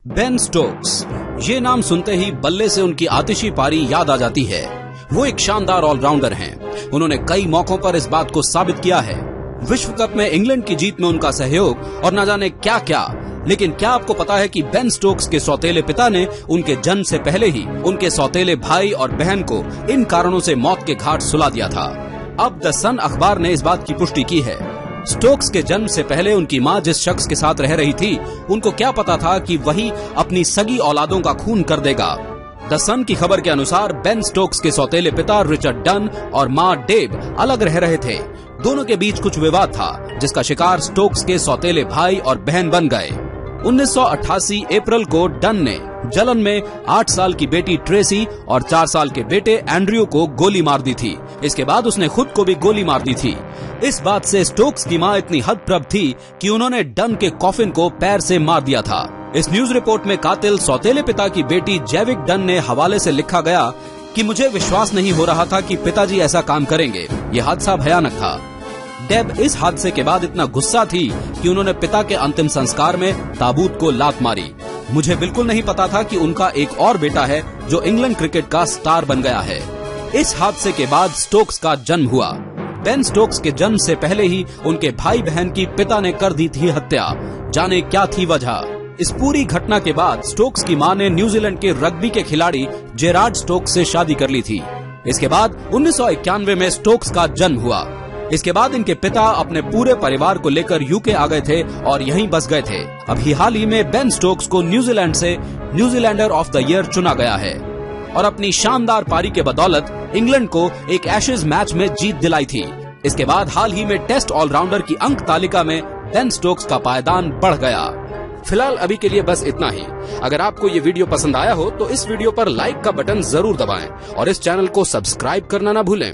Ben Stokes, ये नाम सुनते ही बल्ले से उनकी आतिशी पारी याद आ जाती है। वो एक शानदार ऑलराउंडर हैं। उन्होंने कई मौकों पर इस बात को साबित किया है। विश्व कप में इंग्लैंड की जीत में उनका सहयोग और न जाने क्या क्या। लेकिन क्या आपको पता है कि बेन स्टोक्स के सौतेले पिता ने उनके जन्म से पहले ही उनके सौतेले भाई और बहन को इन कारणों से मौत के घाट सुला दिया था। अब द सन अखबार ने इस बात की पुष्टि की है। स्टोक्स के जन्म से पहले उनकी मां जिस शख्स के साथ रह रही थी, उनको क्या पता था कि वही अपनी सगी औलादों का खून कर देगा। द सन की खबर के अनुसार बेन स्टोक्स के सौतेले पिता रिचर्ड डन और मां डेब अलग रह रहे थे। दोनों के बीच कुछ विवाद था, जिसका शिकार स्टोक्स के सौतेले भाई और बहन बन गए। 1988 अप्रैल को डन ने जलन में 8 साल की बेटी ट्रेसी और 4 साल के बेटे एंड्रयू को गोली मार दी थी। इसके बाद उसने खुद को भी गोली मार दी थी। इस बात से स्टोक्स की मां इतनी हतप्रभ थी कि उन्होंने डन के कॉफिन को पैर से मार दिया था। इस न्यूज रिपोर्ट में कातिल सौतेले पिता की बेटी जैविक डन ने हवाले से लिखा गया कि मुझे विश्वास नहीं हो रहा था कि पिताजी ऐसा काम करेंगे। ये हादसा भयानक था। डेब इस हादसे के बाद इतना गुस्सा थी कि उन्होंने पिता के अंतिम संस्कार में ताबूत को लात मारी। मुझे बिल्कुल नहीं पता था कि उनका एक और बेटा है जो इंग्लैंड क्रिकेट का स्टार बन गया है। इस हादसे के बाद स्टोक्स का जन्म हुआ। बेन स्टोक्स के जन्म से पहले ही उनके भाई बहन की पिता ने कर दी थी हत्या। जाने क्या थी वजह। इस पूरी घटना के बाद स्टोक्स की मां ने न्यूजीलैंड के रग्बी के खिलाड़ी जेरार्ड स्टोक्स से शादी कर ली थी। इसके बाद 1991 में स्टोक्स का जन्म हुआ। इसके बाद इनके पिता अपने पूरे परिवार को लेकर यूके आ गए थे और यहीं बस गए थे। अभी हाल ही में बेन स्टोक्स को न्यूजीलैंड से न्यूजीलैंडर ऑफ द ईयर चुना गया है और अपनी शानदार पारी के बदौलत इंग्लैंड को एक एशेज मैच में जीत दिलाई थी। इसके बाद हाल ही में टेस्ट ऑलराउंडर की अंक तालिका में बेन स्टोक्स का पायदान बढ़ गया। फिलहाल अभी के लिए बस इतना ही। अगर आपको ये वीडियो पसंद आया हो तो इस वीडियो पर लाइक का बटन जरूर दबाएं और इस चैनल को सब्सक्राइब करना ना भूलें।